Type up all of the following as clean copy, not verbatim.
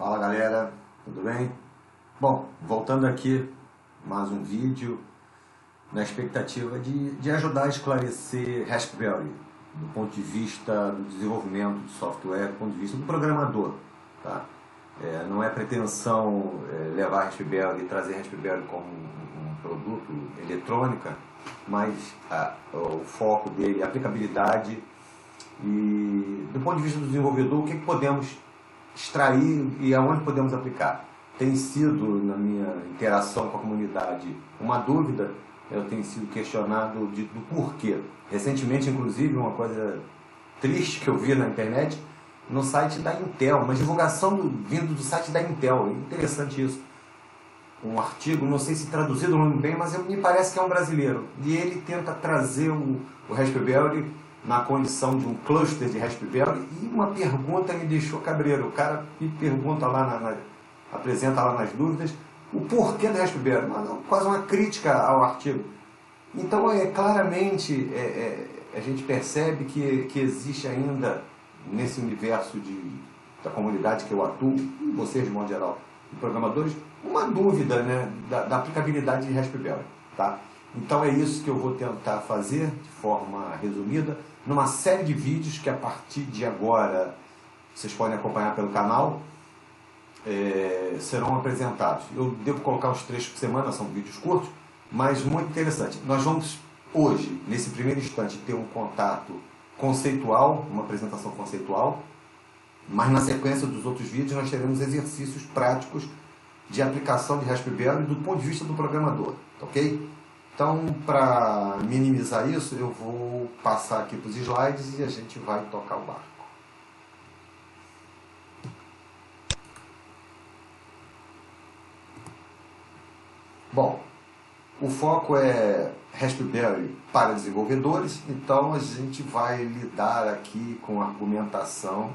Fala galera, tudo bem? Bom, voltando aqui, mais um vídeo na expectativa de ajudar a esclarecer Raspberry do ponto de vista do desenvolvimento de software, do ponto de vista do programador, tá? Não é pretensão levar Raspberry e trazer Raspberry como um produto eletrônica, mas o foco dele, a aplicabilidade e do ponto de vista do desenvolvedor, o que podemos extrair e aonde podemos aplicar. Tem sido, na minha interação com a comunidade, uma dúvida, eu tenho sido questionado do porquê. Recentemente, inclusive, uma coisa triste que eu vi na internet, no site da Intel, uma divulgação vindo do site da Intel, é interessante isso. Um artigo, não sei se traduzido não bem, mas me parece que é um brasileiro, e ele tenta trazer o Raspberry na condição de um cluster de Raspberry, e uma pergunta me deixou cabreiro. O cara me pergunta lá, apresenta lá nas dúvidas, o porquê do Raspberry, quase uma crítica ao artigo. Então, claramente, a gente percebe que existe ainda, nesse universo da comunidade que eu atuo, e vocês de modo geral, de programadores, uma dúvida, né, da aplicabilidade de Raspberry, tá? Então é isso que eu vou tentar fazer, de forma resumida, numa série de vídeos que a partir de agora vocês podem acompanhar pelo canal, serão apresentados. Eu devo colocar uns 3 por semana, são vídeos curtos, mas muito interessante. Nós vamos hoje, nesse primeiro instante, ter um contato conceitual, uma apresentação conceitual, mas na sequência dos outros vídeos nós teremos exercícios práticos de aplicação de Raspberry do ponto de vista do programador, ok? Então, para minimizar isso, eu vou passar aqui para os slides e a gente vai tocar o barco. Bom, o foco é Raspberry para desenvolvedores, então a gente vai lidar aqui com argumentação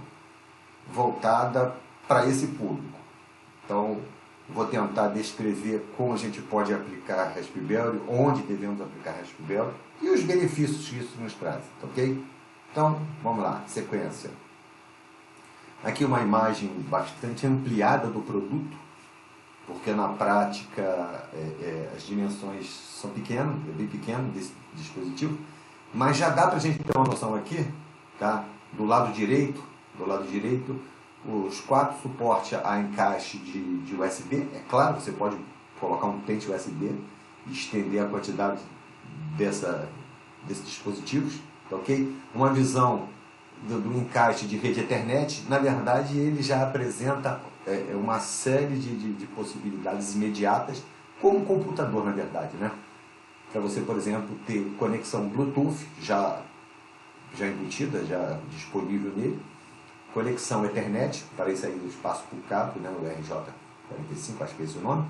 voltada para esse público. Então, vou tentar descrever como a gente pode aplicar Raspberry, onde devemos aplicar Raspberry e os benefícios que isso nos traz, ok? Então, vamos lá, sequência. Aqui uma imagem bastante ampliada do produto, porque na prática as dimensões são pequenas, é bem pequeno desse dispositivo, mas já dá para a gente ter uma noção aqui, tá? Do lado direito, os 4 suportes a encaixe de USB. É claro, você pode colocar um pente USB e estender a quantidade desses dispositivos, ok? Uma visão do encaixe de rede Ethernet, na verdade ele já apresenta uma série de possibilidades imediatas, como um computador, na verdade, né? Para você, por exemplo, ter conexão Bluetooth já embutida, já disponível nele, conexão Ethernet, para isso aí do espaço por cabo, né, o RJ45, acho que é esse o nome,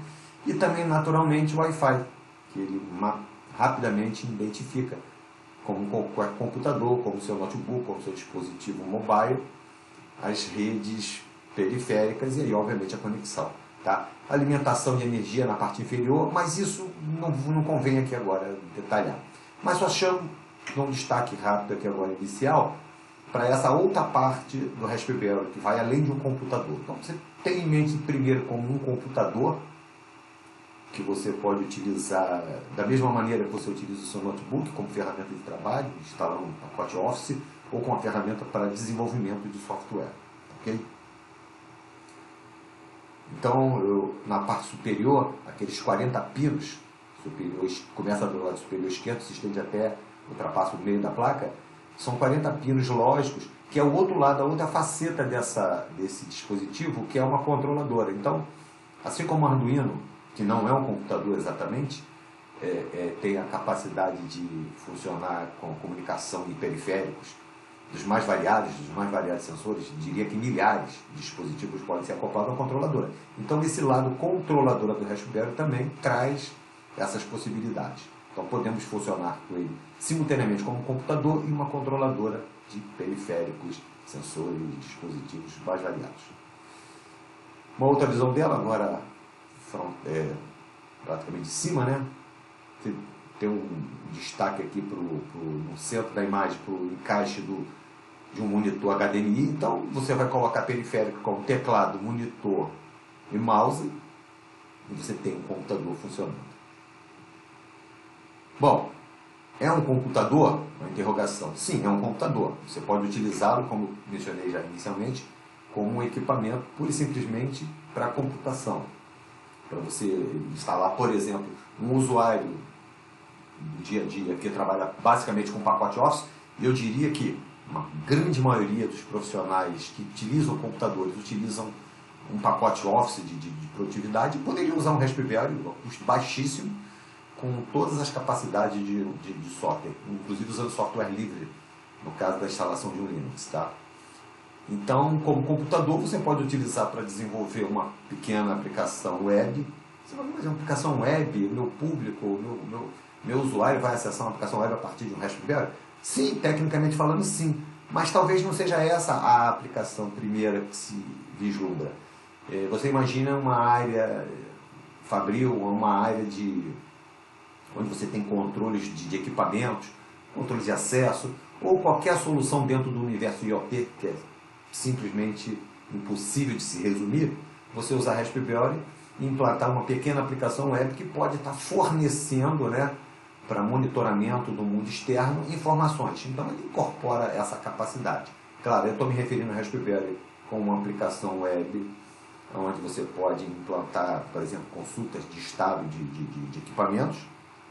e também naturalmente o Wi-Fi, que ele rapidamente identifica como qualquer computador, como seu notebook, como seu dispositivo mobile, as redes periféricas e aí obviamente a conexão, tá? Alimentação de energia na parte inferior, mas isso não convém aqui agora detalhar. Mas só chamo um destaque rápido aqui agora inicial, para essa outra parte do Raspberry, que vai além de um computador. Então você tem em mente primeiro como um computador, que você pode utilizar da mesma maneira que você utiliza o seu notebook, como ferramenta de trabalho, instalando um pacote Office, ou com uma ferramenta para desenvolvimento de software. Ok? Então, na parte superior, aqueles 40 pinos, começa do lado superior esquerdo, se estende até, ultrapassa o meio da placa, são 40 pinos lógicos, que é o outro lado, a outra faceta desse dispositivo, que é uma controladora. Então, assim como o Arduino, que não é um computador exatamente, tem a capacidade de funcionar com comunicação de periféricos, dos mais variados sensores, diria que milhares de dispositivos podem ser acoplados a uma controladora. Então, esse lado controladora do Raspberry também traz essas possibilidades. Então, podemos funcionar com ele simultaneamente como um computador e uma controladora de periféricos, sensores, dispositivos mais variados. Uma outra visão dela, agora praticamente de cima, né? Tem um destaque aqui no centro da imagem para o encaixe de um monitor HDMI. Então você vai colocar periférico como teclado, monitor e mouse, e você tem um computador funcionando. Bom, é um computador? Uma interrogação. Sim, é um computador. Você pode utilizá-lo, como mencionei já inicialmente, como um equipamento pura e simplesmente para computação. Para você instalar, por exemplo, um usuário do dia a dia que trabalha basicamente com pacote Office, e eu diria que uma grande maioria dos profissionais que utilizam computadores utilizam um pacote Office de produtividade, poderiam usar um Raspberry, um custo baixíssimo, com todas as capacidades de software, inclusive usando software livre, no caso da instalação de um Linux. Tá? Então, como computador, você pode utilizar para desenvolver uma pequena aplicação web. Você vai fazer uma aplicação web, o meu público, meu usuário vai acessar uma aplicação web a partir de um Raspberry? Sim, tecnicamente falando, sim. Mas talvez não seja essa a aplicação primeira que se vislumbra. Você imagina uma área fabril, uma área onde você tem controles de equipamentos, controles de acesso, ou qualquer solução dentro do universo IoT, que é simplesmente impossível de se resumir, você usar Raspberry e implantar uma pequena aplicação web que pode estar fornecendo, né, para monitoramento do mundo externo informações. Então ele incorpora essa capacidade. Claro, eu estou me referindo ao Raspberry como uma aplicação web onde você pode implantar, por exemplo, consultas de estado de equipamentos,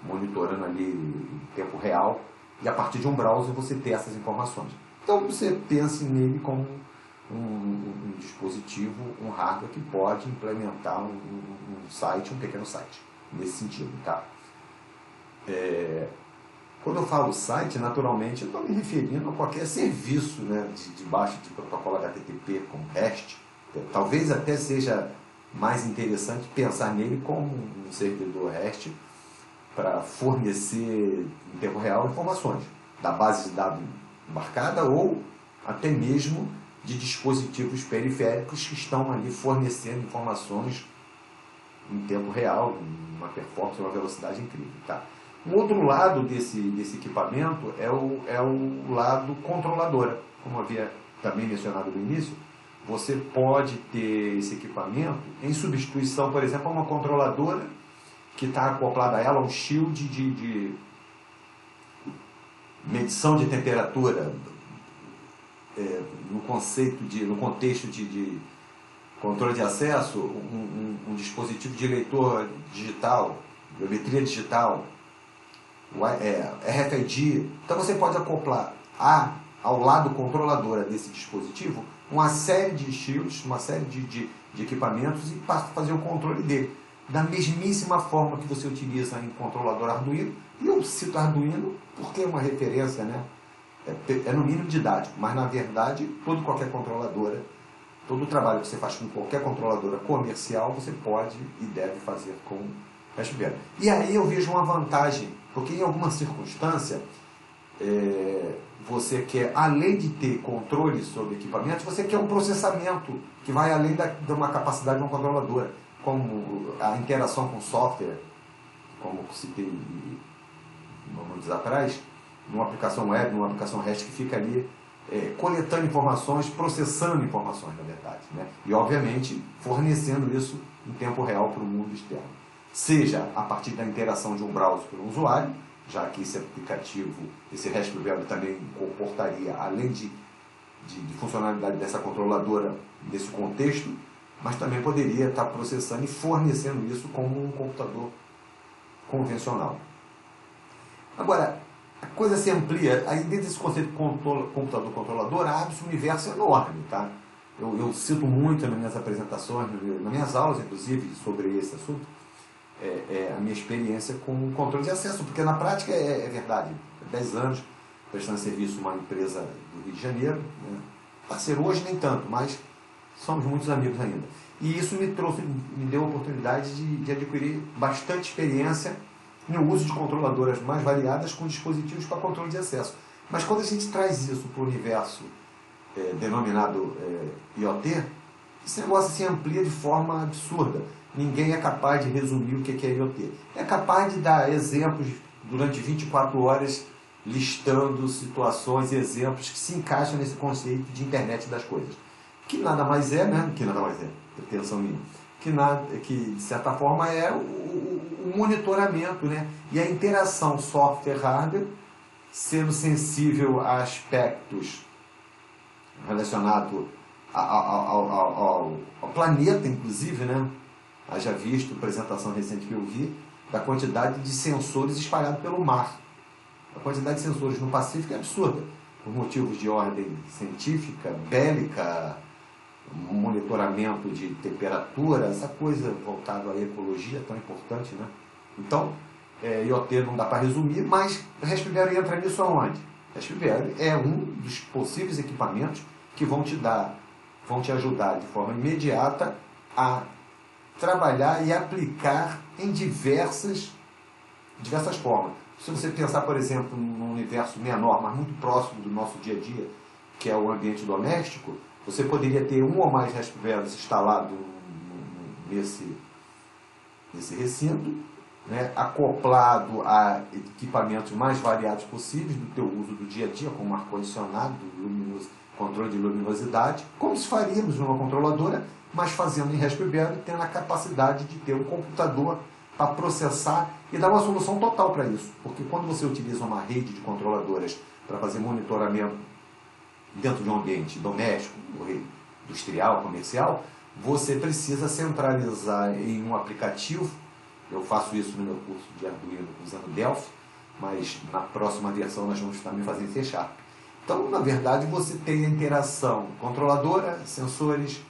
monitorando ali em tempo real, e a partir de um browser você ter essas informações. Então você pense nele como um dispositivo, um hardware que pode implementar um site, um pequeno site, nesse sentido. Tá? Quando eu falo site, naturalmente eu estou me referindo a qualquer serviço, né, debaixo de protocolo HTTP com REST. Talvez até seja mais interessante pensar nele como um servidor REST para fornecer em tempo real informações da base de dados embarcada ou até mesmo de dispositivos periféricos que estão ali fornecendo informações em tempo real, uma performance, uma velocidade incrível. Tá? Um outro lado desse equipamento é o lado controladora. Como havia também mencionado no início, você pode ter esse equipamento em substituição, por exemplo, a uma controladora que está acoplada a ela um shield de medição de temperatura, no contexto de controle de acesso, um dispositivo de leitor digital, biometria digital, RFID. Então você pode acoplar ao lado controladora desse dispositivo uma série de shields, uma série de equipamentos e fazer o controle dele. Da mesmíssima forma que você utiliza em controlador Arduino, e eu cito Arduino porque é uma referência, né? É no mínimo didático, mas na verdade qualquer controladora, todo o trabalho que você faz com qualquer controladora comercial, você pode e deve fazer com Raspberry. E aí eu vejo uma vantagem, porque em alguma circunstância você quer, além de ter controle sobre equipamentos, você quer um processamento que vai além de uma capacidade de uma controladora, como a interação com software, como citei momentos atrás, numa aplicação web, numa aplicação REST que fica ali coletando informações, processando informações, na verdade, né? E, obviamente, fornecendo isso em tempo real para o mundo externo. Seja a partir da interação de um browser com o usuário, já que esse aplicativo, esse Raspberry também comportaria, além de funcionalidade dessa controladora, desse contexto, mas também poderia estar processando e fornecendo isso como um computador convencional. Agora, a coisa se amplia, aí dentro desse conceito de computador controlador, abre-se um universo enorme. Tá? Eu cito muito nas minhas apresentações, nas minhas aulas, inclusive, sobre esse assunto, a minha experiência com controle de acesso, porque na prática é verdade. 10 anos prestando serviço a uma empresa do Rio de Janeiro, né? Parceiro hoje nem tanto, mas somos muitos amigos ainda. E isso me deu a oportunidade de adquirir bastante experiência no uso de controladoras mais variadas com dispositivos para controle de acesso. Mas quando a gente traz isso para o universo denominado IoT, esse negócio se amplia de forma absurda. Ninguém é capaz de resumir o que é IoT. É capaz de dar exemplos durante 24 horas listando situações e exemplos que se encaixam nesse conceito de internet das coisas. Que nada mais é, né? Que nada mais é, pretensão minha. Que de certa forma é o monitoramento, né? E a interação software-hardware, sendo sensível a aspectos relacionados ao planeta, inclusive, né? Haja visto a apresentação recente que eu vi da quantidade de sensores espalhados pelo mar. A quantidade de sensores no Pacífico é absurda, por motivos de ordem científica, bélica, monitoramento de temperatura, essa coisa voltada à ecologia tão importante, né? Então, IoT não dá para resumir, mas Raspberry entra nisso aonde? Raspberry é um dos possíveis equipamentos que vão te ajudar de forma imediata a trabalhar e aplicar em diversas formas. Se você pensar, por exemplo, num universo menor, mas muito próximo do nosso dia a dia, que é o ambiente doméstico, você poderia ter um ou mais Raspberries instalados nesse recinto, né, acoplado a equipamentos mais variados possíveis do teu uso do dia a dia, como ar-condicionado, controle de luminosidade, como se faríamos numa controladora, mas fazendo em Raspberry, tendo a capacidade de ter um computador para processar e dar uma solução total para isso. Porque quando você utiliza uma rede de controladoras para fazer monitoramento dentro de um ambiente doméstico, industrial, comercial, você precisa centralizar em um aplicativo. Eu faço isso no meu curso de Arduino usando Delphi, mas na próxima versão nós vamos também fazer em C#. Então, na verdade, você tem a interação controladora, sensores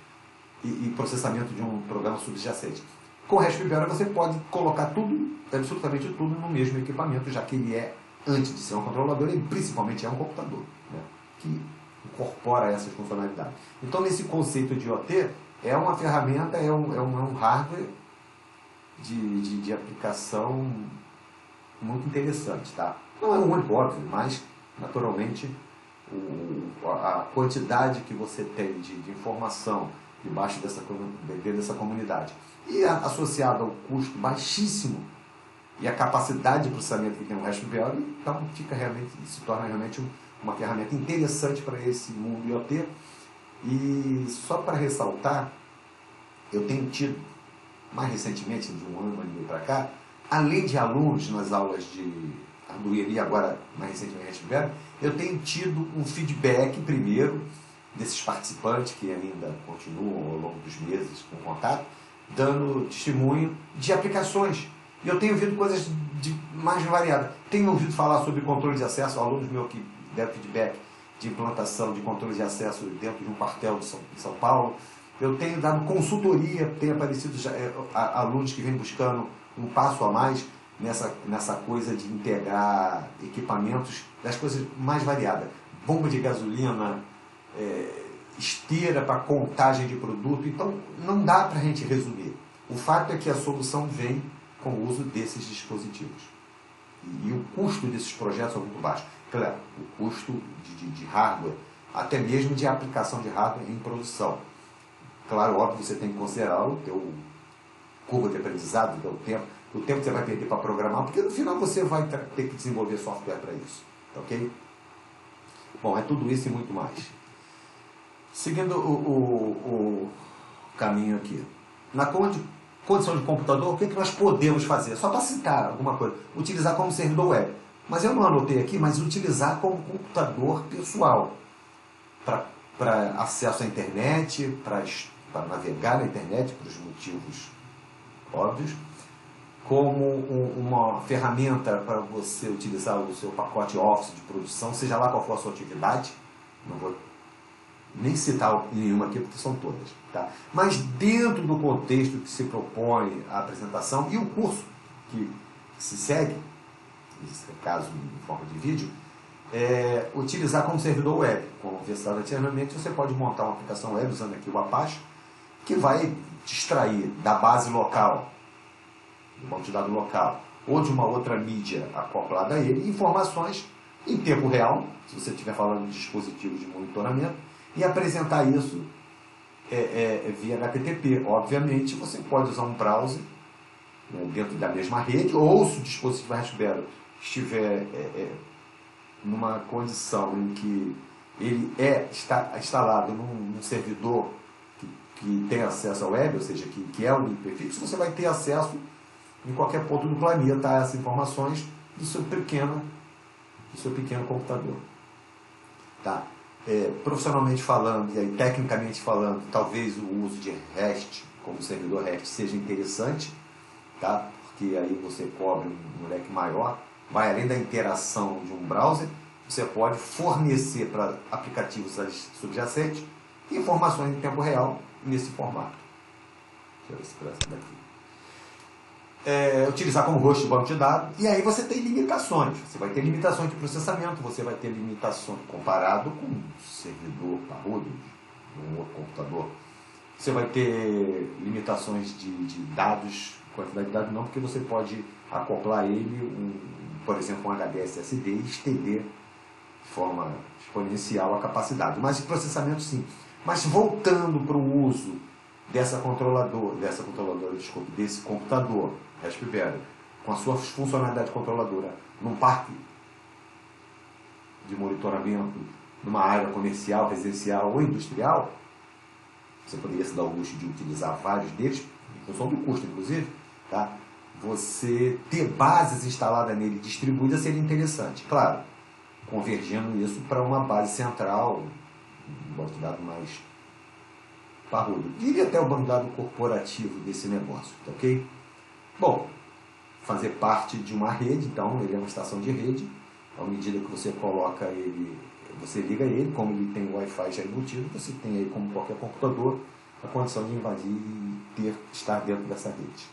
e processamento de um programa subjacente. Com o Raspberry você pode colocar tudo, absolutamente tudo, no mesmo equipamento, já que ele é, antes de ser um controlador, ele principalmente é um computador, né, que incorpora essas funcionalidades. Então, nesse conceito de IoT, é uma ferramenta, é um hardware de aplicação muito interessante. Tá? Não é o único, óbvio, mas, naturalmente, a quantidade que você tem de informação debaixo dessa comunidade e associado ao custo baixíssimo e a capacidade de processamento que tem o Raspberry, então se torna realmente uma ferramenta interessante para esse mundo IoT. E só para ressaltar, eu tenho tido, mais recentemente, de um ano e meio para cá, além de alunos nas aulas de Arduino e agora, mais recentemente, Raspberry, eu tenho tido um feedback, primeiro, desses participantes que ainda continuam ao longo dos meses com contato, dando testemunho de aplicações. E eu tenho ouvido coisas mais variadas. Tenho ouvido falar sobre controle de acesso, alunos meus que deram feedback de implantação de controle de acesso dentro de um quartel de São Paulo. Eu tenho dado consultoria, tem aparecido alunos que vêm buscando um passo a mais nessa coisa de integrar equipamentos das coisas mais variadas. Bomba de gasolina, esteira para contagem de produto. Então, não dá para a gente resumir. O fato é que a solução vem com o uso desses dispositivos. E o custo desses projetos é muito baixo. Claro, o custo de hardware, até mesmo de aplicação de hardware em produção. Claro, óbvio, você tem que considerar o teu curva de aprendizado, o tempo que você vai perder para programar, porque no final você vai ter que desenvolver software para isso. Ok? Bom, é tudo isso e muito mais. Seguindo o caminho aqui. Na condição de computador, o que nós podemos fazer? Só para citar alguma coisa. Utilizar como servidor web. Mas eu não anotei aqui, mas utilizar como computador pessoal. Para acesso à internet, para navegar na internet, por os motivos óbvios. Como uma ferramenta para você utilizar o seu pacote Office de produção, seja lá qual for a sua atividade. Não vou nem citar nenhuma aqui, porque são todas. Tá? Mas dentro do contexto que se propõe a apresentação e o curso que se segue, nesse caso em forma de vídeo, utilizar como servidor web. Como conversado anteriormente, você pode montar uma aplicação web usando aqui o Apache, que vai te extrair da base local, do banco de dados local, ou de uma outra mídia acoplada a ele, informações em tempo real, se você estiver falando de dispositivos de monitoramento, e apresentar isso via HTTP. Obviamente, você pode usar um browser, né, dentro da mesma rede, ou se o dispositivo Raspberry estiver numa condição em que ele está instalado num servidor que tem acesso ao web, ou seja, que é um hiperfixo, você vai ter acesso em qualquer ponto do planeta a essas informações do seu pequeno computador. Tá? Profissionalmente falando, e aí, tecnicamente falando, talvez o uso de REST, como servidor REST, seja interessante, tá? Porque aí você cobre um leque maior, vai além da interação de um browser, você pode fornecer para aplicativos subjacentes informações em tempo real nesse formato. Deixa eu ver se por essa daqui. Utilizar como host de banco de dados, e aí você tem limitações. Você vai ter limitações de processamento, você vai ter limitações comparado com um servidor parrudo de um outro computador. Você vai ter limitações de dados, quantidade de dados não, porque você pode acoplar ele, por exemplo, um HD SSD e estender de forma exponencial a capacidade. Mas de processamento sim. Mas voltando para o uso desse computador Raspberry, com a sua funcionalidade controladora, num parque de monitoramento, numa área comercial, residencial ou industrial, você poderia se dar o luxo de utilizar vários deles, em função do custo, inclusive, tá? Você ter bases instaladas nele, distribuídas, seria interessante. Claro, convergindo isso para uma base central, um banco de dados mais parrudo. Diria até o banco de dados corporativo desse negócio, tá ok? Bom, fazer parte de uma rede, então ele é uma estação de rede, à medida que você coloca ele, você liga ele, como ele tem o Wi-Fi já embutido, você tem aí, como qualquer computador, a condição de invadir e estar dentro dessa rede.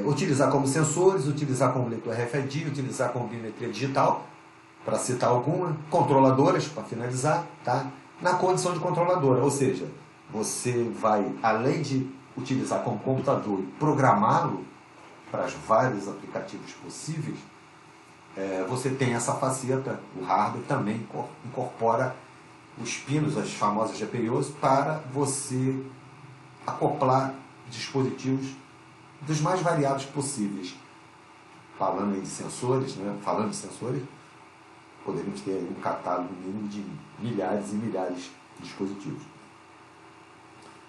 Utilizar como sensores, utilizar como leitor RFID, utilizar como biometria digital, para citar alguma, controladoras, para finalizar, tá? Na condição de controladora, ou seja, você vai, além de utilizar como computador e programá-lo para os vários aplicativos possíveis, você tem essa faceta, o hardware também incorpora os pinos, as famosas GPIOs, para você acoplar dispositivos dos mais variados possíveis. Falando aí de sensores, poderíamos ter um catálogo mínimo de milhares e milhares de dispositivos.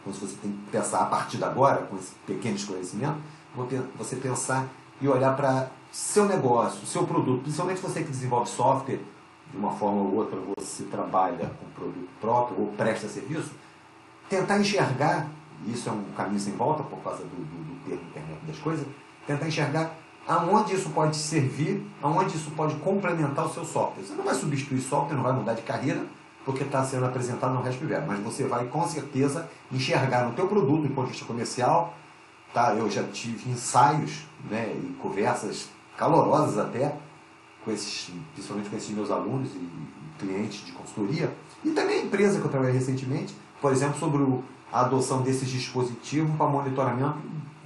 Então, se você tem que pensar a partir de agora, com esse pequeno esclarecimento, você pensar e olhar para seu negócio, seu produto, principalmente você que desenvolve software, de uma forma ou outra você trabalha com produto próprio ou presta serviço, tentar enxergar, isso é um caminho sem volta por causa do termo internet das coisas, tentar enxergar aonde isso pode servir, aonde isso pode complementar o seu software. Você não vai substituir software, não vai mudar de carreira, porque está sendo apresentado no Raspberry, mas você vai com certeza enxergar no teu produto, do ponto de vista comercial, tá? Eu já tive ensaios, né, e conversas calorosas até, principalmente com esses meus alunos e clientes de consultoria, e também a empresa que eu trabalhei recentemente, por exemplo, sobre a adoção desses dispositivos para monitoramento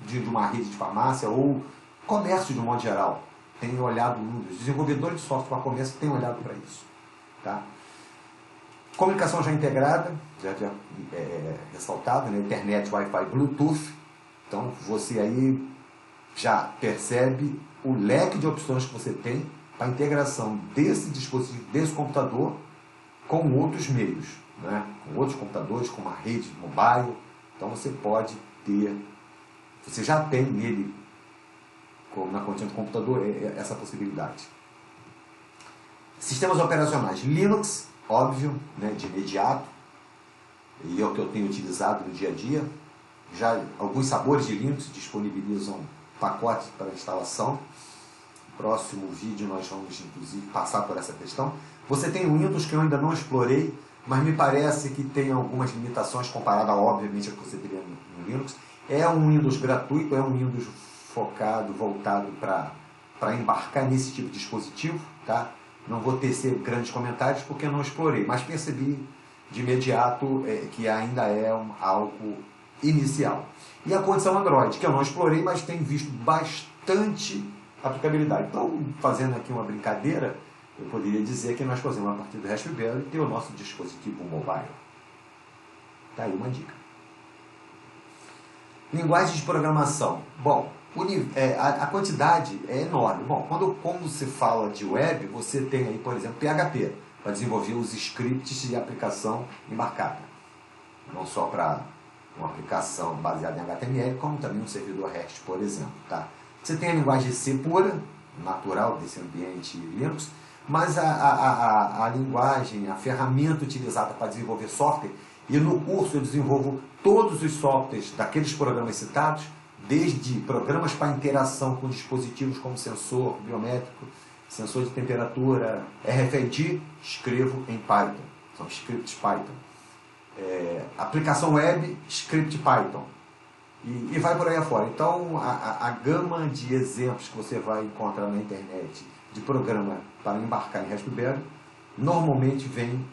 de uma rede de farmácia ou comércio de um modo geral. Tem olhado, os desenvolvedores de software para comércio têm olhado para isso. Tá? Comunicação já integrada, já ressaltado, né? Internet, Wi-Fi, Bluetooth. Então você aí já percebe o leque de opções que você tem para a integração desse dispositivo, desse computador, com outros meios, né? Com outros computadores, com uma rede mobile. Então você pode ter, você já tem nele, na condição de computador, essa possibilidade. Sistemas operacionais Linux, óbvio, né, de imediato, e é o que eu tenho utilizado no dia a dia. Já alguns sabores de Linux disponibilizam pacotes para instalação. No próximo vídeo nós vamos, inclusive, passar por essa questão. Você tem o Windows, que eu ainda não explorei, mas me parece que tem algumas limitações comparada, obviamente, ao que você teria no Linux. É um Windows gratuito, é um Windows voltado para embarcar nesse tipo de dispositivo, tá? Não vou tecer grandes comentários porque eu não explorei, mas percebi de imediato que ainda é algo inicial. E a condição Android, que eu não explorei, mas tenho visto bastante aplicabilidade. Então, fazendo aqui uma brincadeira, eu poderia dizer que nós fazemos a partir do Raspberry ter o nosso dispositivo mobile. Tá aí uma dica. Linguagem de programação. Bom, A quantidade é enorme. Bom, quando se fala de web, você tem aí, por exemplo, PHP, para desenvolver os scripts de aplicação embarcada. Não só para uma aplicação baseada em HTML, como também um servidor REST, por exemplo. Tá? Você tem a linguagem C pura, natural desse ambiente Linux, mas a linguagem, a ferramenta utilizada para desenvolver software, e no curso eu desenvolvo todos os softwares daqueles programas citados, desde programas para interação com dispositivos como sensor biométrico, sensor de temperatura, RFID, escrevo em Python. São scripts Python. Aplicação web, script Python. E vai por aí afora. Então, a gama de exemplos que você vai encontrar na internet de programa para embarcar em Raspberry, normalmente vem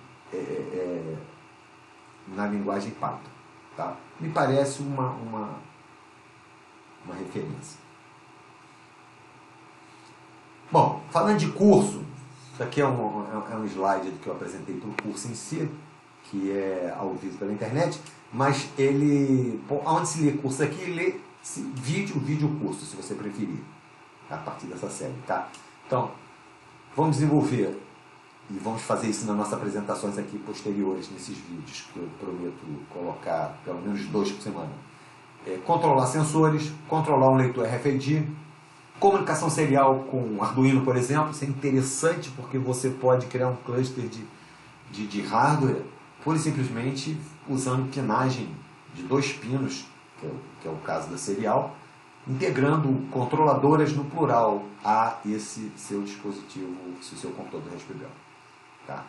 na linguagem Python. Tá? Me parece uma referência. Bom, falando de curso, isso aqui é um slide que eu apresentei para o curso em si, que é ao vivo pela internet, mas onde se lê curso aqui, lê vídeo curso, se você preferir, a partir dessa série, tá? Então, vamos desenvolver e vamos fazer isso nas nossas apresentações aqui posteriores, nesses vídeos que eu prometo colocar pelo menos 2 por semana. Controlar sensores, controlar um leitor RFID, comunicação serial com Arduino, por exemplo. Isso é interessante porque você pode criar um cluster de hardware pura e simplesmente usando pinagem de 2 pinos, que é o caso da serial, integrando controladoras no plural a esse seu dispositivo, esse seu computador Raspberry. Tá?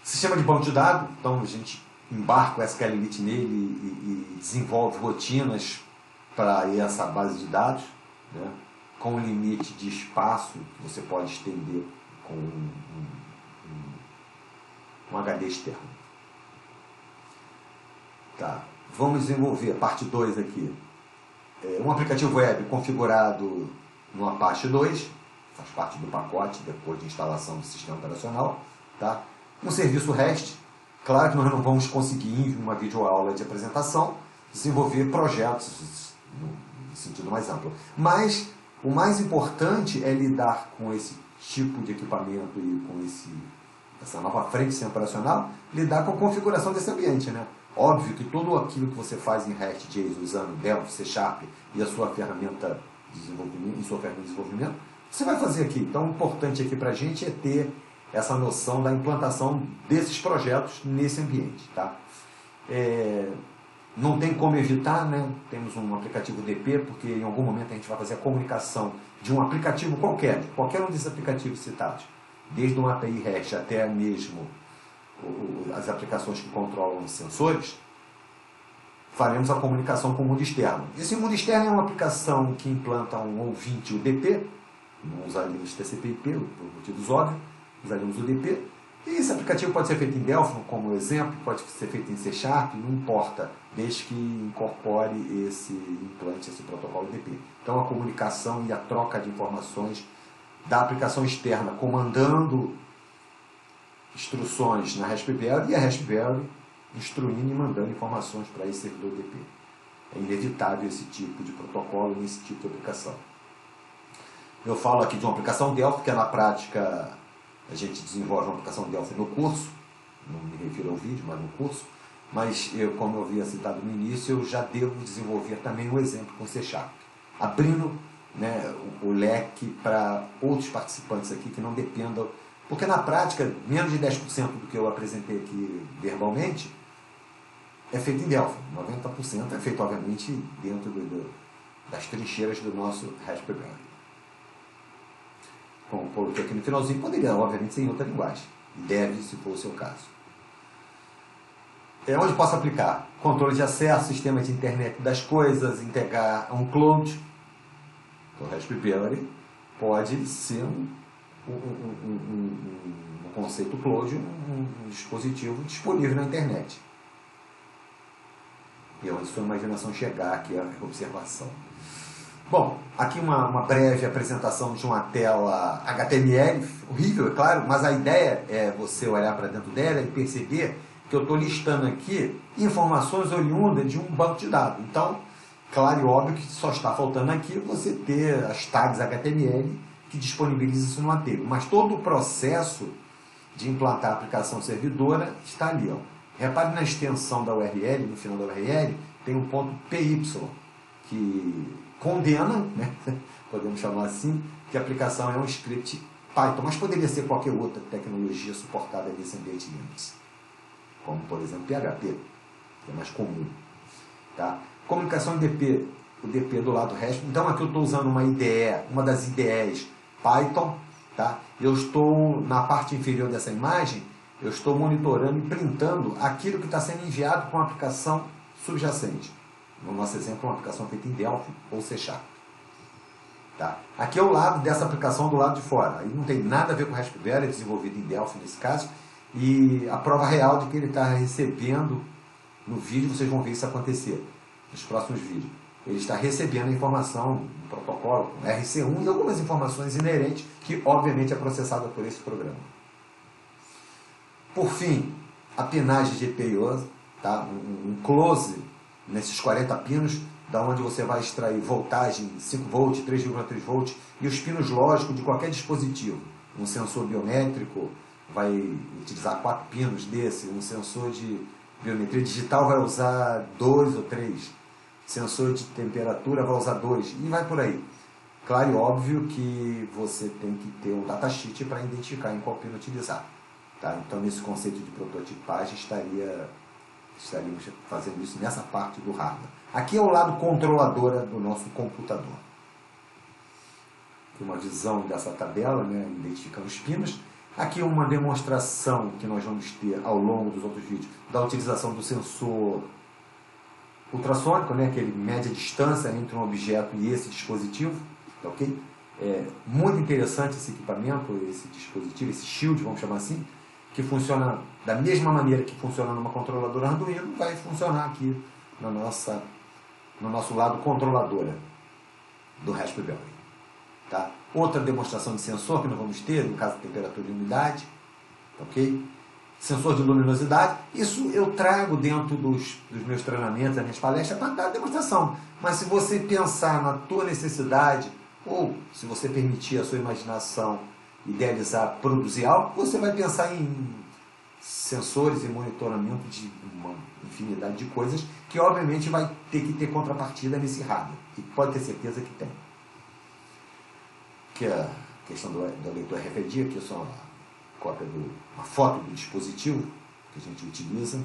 Sistema de banco de dados, então a gente embarca o SQLite nele e desenvolve rotinas para essa base de dados, né, com um limite de espaço que você pode estender com um HD externo. Tá. Vamos desenvolver, parte 2 aqui, um aplicativo web configurado no Apache 2, faz parte do pacote depois de instalação do sistema operacional. Tá? Um serviço REST, claro que nós não vamos conseguir, em uma videoaula de apresentação, desenvolver projetos no sentido mais amplo. Mas o mais importante é lidar com esse tipo de equipamento e com essa nova frente de sistema operacional, lidar com a configuração desse ambiente, né? Óbvio que tudo aquilo que você faz em REST.js usando Delphi, C# e a sua ferramenta de desenvolvimento, você vai fazer aqui. Então, o importante aqui para a gente é ter essa noção da implantação desses projetos nesse ambiente. Tá? Não tem como evitar, né? Temos um aplicativo DP, porque em algum momento a gente vai fazer a comunicação de um aplicativo qualquer um desses aplicativos citados, desde um API REST até mesmo as aplicações que controlam os sensores, faremos a comunicação com o mundo externo. Esse mundo externo é uma aplicação que implanta um ouvinte UDP, não usaríamos TCP/IP, por motivos óbvios, usaríamos o UDP, e esse aplicativo pode ser feito em Delphi, como exemplo, pode ser feito em C#, não importa, desde que incorpore esse implante, esse protocolo UDP. Então a comunicação e a troca de informações da aplicação externa, comandando instruções na Raspberry, e a Raspberry instruindo e mandando informações para esse servidor UDP. É inevitável esse tipo de protocolo nesse tipo de aplicação. Eu falo aqui de uma aplicação Delphi, que na prática a gente desenvolve uma aplicação Delphi no curso, não me refiro ao vídeo, mas no curso, mas como eu havia citado no início, eu já devo desenvolver também um exemplo com C#, abrindo, né, o leque para outros participantes aqui que não dependam, porque na prática, menos de 10% do que eu apresentei aqui verbalmente é feito em Delphi, 90% é feito, obviamente, dentro das trincheiras do nosso Raspberry. Como coloquei aqui no finalzinho, poderia, obviamente, ser em outra linguagem. Deve, se for o seu caso. Onde posso aplicar? Controle de acesso, sistema de internet das coisas, integrar um cloud. O Raspberry pode ser um conceito cloud, um dispositivo disponível na internet. E onde sua imaginação chegar aqui a observação. Bom, aqui uma breve apresentação de uma tela HTML, horrível, é claro, mas a ideia é você olhar para dentro dela e perceber que eu estou listando aqui informações oriundas de um banco de dados. Então, Claro e óbvio que só está faltando aqui você ter as tags HTML que disponibiliza isso no artigo. Mas todo o processo de implantar a aplicação servidora está ali. Ó. Repare na extensão da URL, no final da URL, tem um ponto PY, que condena, né? Podemos chamar assim, que a aplicação é um script Python, mas poderia ser qualquer outra tecnologia suportada nesse ambiente Linux, como por exemplo PHP, que é mais comum. Tá? Comunicação DP, o DP do lado REST. Então aqui eu estou usando uma IDE, uma das IDEs Python. Tá? Eu estou, na parte inferior dessa imagem, eu estou monitorando e printando aquilo que está sendo enviado com a aplicação subjacente. No nosso exemplo, uma aplicação feita em Delphi ou C#. Tá? Aqui é o lado dessa aplicação do lado de fora. Aí não tem nada a ver com o Raspberry, é desenvolvido em Delphi nesse caso. E a prova real de que ele está recebendo no vídeo, vocês vão ver isso acontecer nos próximos vídeos. Ele está recebendo a informação no protocolo, RC1 e algumas informações inerentes que, obviamente, é processada por esse programa. Por fim, a pinagem GPIO, tá? Um close nesses 40 pinos, da onde você vai extrair voltagem 5 volts, 3,3 volts e os pinos lógicos de qualquer dispositivo. Um sensor biométrico vai utilizar 4 pinos desse, um sensor de biometria digital vai usar 2 ou 3. Sensor de temperatura vai usar 2 e vai por aí. Claro e óbvio que você tem que ter um datasheet para identificar em qual pino utilizar. Tá? Então, nesse conceito de prototipagem, estaríamos fazendo isso nessa parte do hardware. Aqui é o lado controladora do nosso computador. Aqui uma visão dessa tabela, né, identificando os pinos. Aqui uma demonstração que nós vamos ter ao longo dos outros vídeos da utilização do sensor ultrassônico, né, aquele média distância entre um objeto e esse dispositivo, tá, ok? É muito interessante esse equipamento, esse dispositivo, esse shield, vamos chamar assim, que funciona da mesma maneira que funciona numa controladora Arduino, vai funcionar aqui no nosso lado controladora do Raspberry. Tá? Outra demonstração de sensor que nós vamos ter, no caso de temperatura e umidade, tá, ok? Sensor de luminosidade, isso eu trago dentro dos meus treinamentos, das minhas palestras, para dar demonstração. Mas se você pensar na tua necessidade, ou se você permitir a sua imaginação idealizar, produzir algo, você vai pensar em sensores e monitoramento de uma infinidade de coisas, que obviamente vai ter que ter contrapartida nesse hardware, e pode ter certeza que tem. Que é a questão do leitor RFID, aqui é só cópia uma foto do dispositivo que a gente utiliza.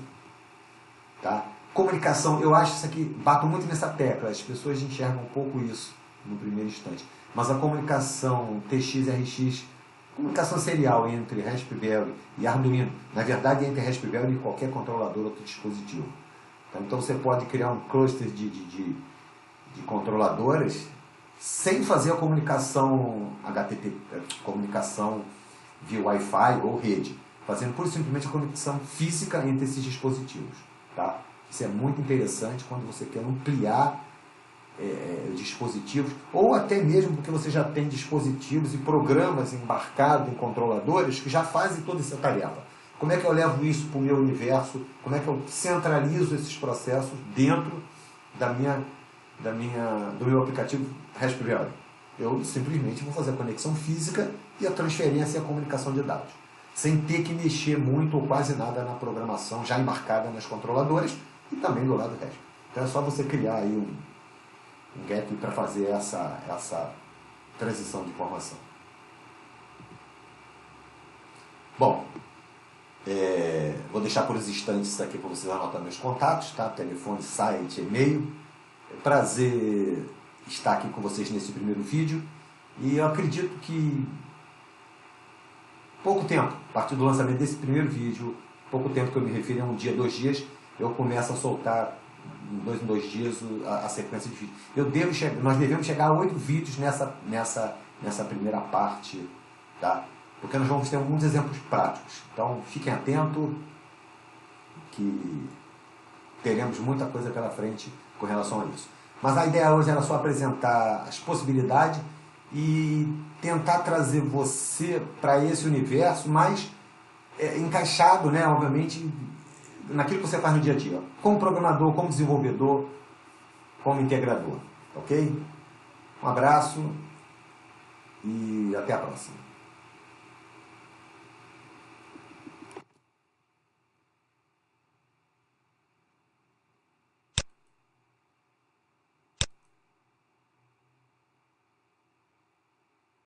Tá? Comunicação, eu acho isso aqui, bato muito nessa tecla, as pessoas enxergam um pouco isso no primeiro instante. Mas a comunicação TX-RX, comunicação serial entre Raspberry e Arduino, na verdade entre Raspberry e qualquer controlador ou outro dispositivo. Tá? Então você pode criar um cluster de controladoras sem fazer a comunicação HTTP, comunicação via Wi-Fi ou rede, fazendo pura e simplesmente a conexão física entre esses dispositivos. Tá? Isso é muito interessante quando você quer ampliar dispositivos, ou até mesmo porque você já tem dispositivos e programas embarcados em controladores que já fazem toda essa tarefa. Como é que eu levo isso para o meu universo? Como é que eu centralizo esses processos dentro do meu aplicativo Raspberry? Eu simplesmente vou fazer a conexão física e a transferência e a comunicação de dados, sem ter que mexer muito ou quase nada na programação já embarcada nas controladoras e também do lado REST. Então é só você criar aí um gap para fazer essa transição de informação. Bom, vou deixar por uns instantes aqui para vocês anotar meus contatos, tá? Telefone, site, e-mail. É prazer estar aqui com vocês nesse primeiro vídeo. E eu acredito que pouco tempo, a partir do lançamento desse primeiro vídeo, pouco tempo que eu me refiro a um dia, 2 dias, eu começo a soltar em 2 dias a sequência de vídeos. Nós devemos chegar a 8 vídeos nessa primeira parte, tá? Porque nós vamos ter alguns exemplos práticos. Então fiquem atentos que teremos muita coisa pela frente com relação a isso. Mas a ideia hoje era só apresentar as possibilidades e tentar trazer você para esse universo mais encaixado, né, obviamente, naquilo que você faz no dia a dia. Como programador, como desenvolvedor, como integrador, ok? Um abraço e até a próxima.